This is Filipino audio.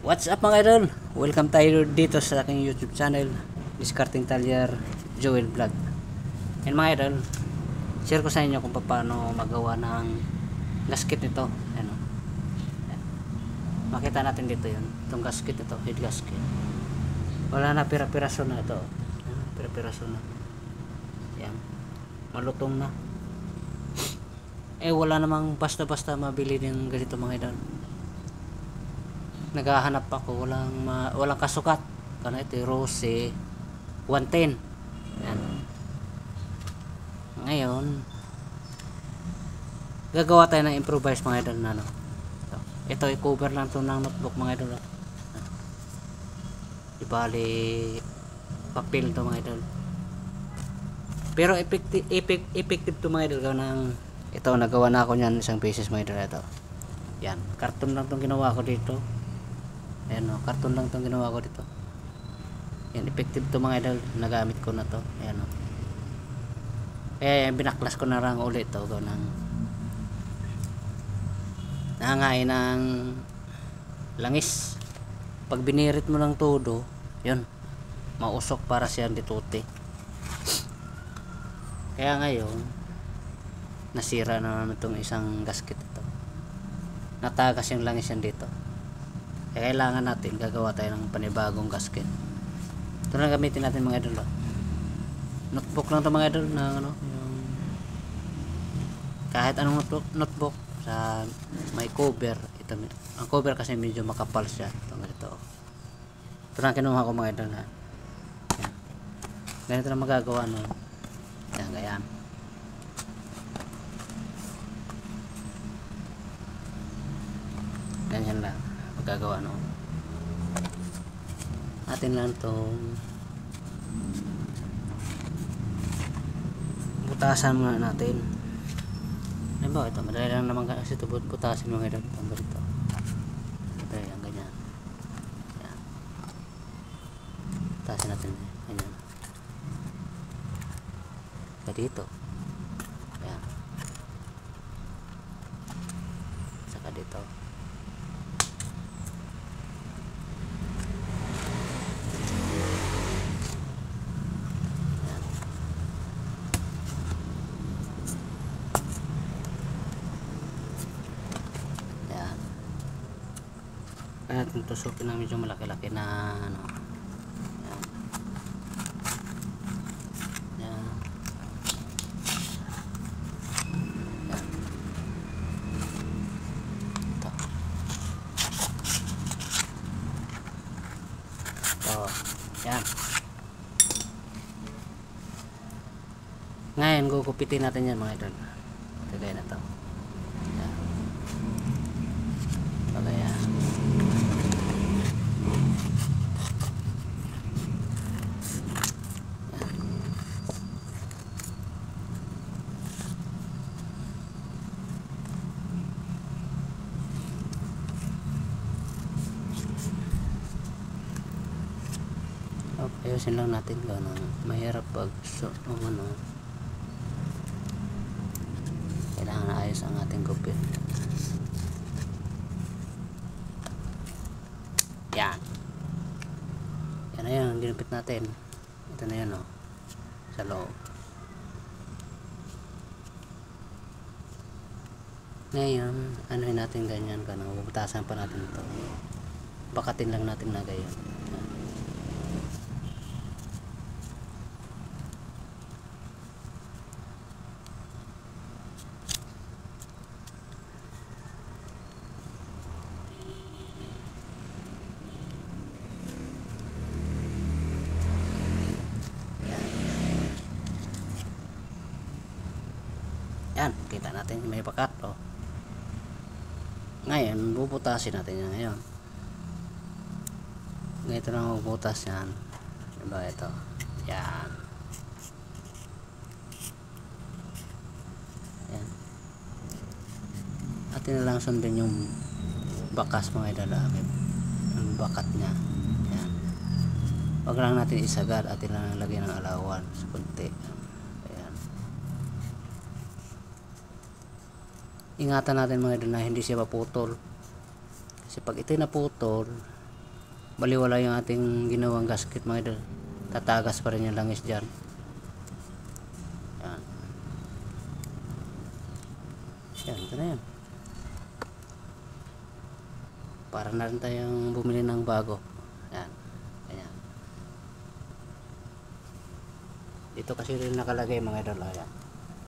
What's up mga idol? Welcome tayo dito sa aking YouTube channel, Discarding Talyer Joel Vlog. And mga idol, share ko sa inyo kung paano magawa ng gasket nito. Ano? Makita natin dito yun. Itong gasket ito, head gasket. Wala na, pira-piraso na ito. Pira-piraso na. Yan. Malutong na. Wala namang basta-basta mabili ng ganito mga idol. Naghahanap ako, walang kasukat. Kana ito Rose 110. Yan. Ngayon, gagawa tayo ng improvise mga idol na ano. Ito i-cover lang to ng notebook mga idol. Di bali papel to mga idol. Pero effective to mga idol ng ito, nagawa na ako niyan isang beses mga idol. Ito. Yan, karton lang tong ginawa ko dito. Ayan o, karton lang itong ginawa ko dito. Yan, effective to mga idol. Nagamit ko na to. Ayan o. Kaya binaklas ko na lang ulit to. Nangangain ng langis. Pag binirit mo ng todo, yun, mausok para siyang dituti. Kaya ngayon, nasira na naman itong isang gasket ito. Natagas yung langis yan dito. Kaya kailangan natin gagawa tayo ng panibagong gasket. Ito na gamitin natin mga idol. Notebook lang ito mga idol na ano, yung kahit anong notebook sa may cover. Ito, ang cover kasi medyo makapal siya. Ito ganito. Ito na kinuha ko mga idol na. Yan. Ganito na magagawa no. Yan, ganyan. Ganyan lang magagawa no. Atin lang tong butasan muna natin. Ano ba ito? Madali lang naman kasi ito butasin mga idol. Ang ganito. Madali lang ganyan. Yan. Butasin natin ganyan. Kaya dito. Yan. Saka dito. At tusukin na medyo malaki-laki na ano. Yan. Yan. Yan. Ito. Ito. Yan. Ngayon gugupitin natin yan mga idol. Tagay na ito. Yan. Pagaya. Ayusin lang natin gano'n. Mahirap pag ano, kailangan na ayos ang ating gupit. Yan. Yan na yun, ginupit natin. Ito na yun o. Sa loob. Ngayon, anuhin natin ganyan gano'n. Bubutasan pa natin ito. Bakatin lang natin na gayon. Yan, kita natin may bakat oh. Ngayon, bubutasin natin yan ngayon. Ganito lang bubutas yan. Diba ito? Yan. Yan. Atin na lang sundin yung bakas mga idalagin. Ang bakat niya. Yan. Wag lang natin isagad. Atin lang lagyan ng alawan sa kunti. Ingatan natin mga idol na hindi siya maputol, kasi pag ito naputol baliwala yung ating ginawang gasket mga idol. Tatagas pa rin yung langis dyan. Yan. Yan, ito na yan. Para na rin tayong bumili ng bago. Yan. Ayan. Dito kasi rin nakalagay mga idol. Ayan.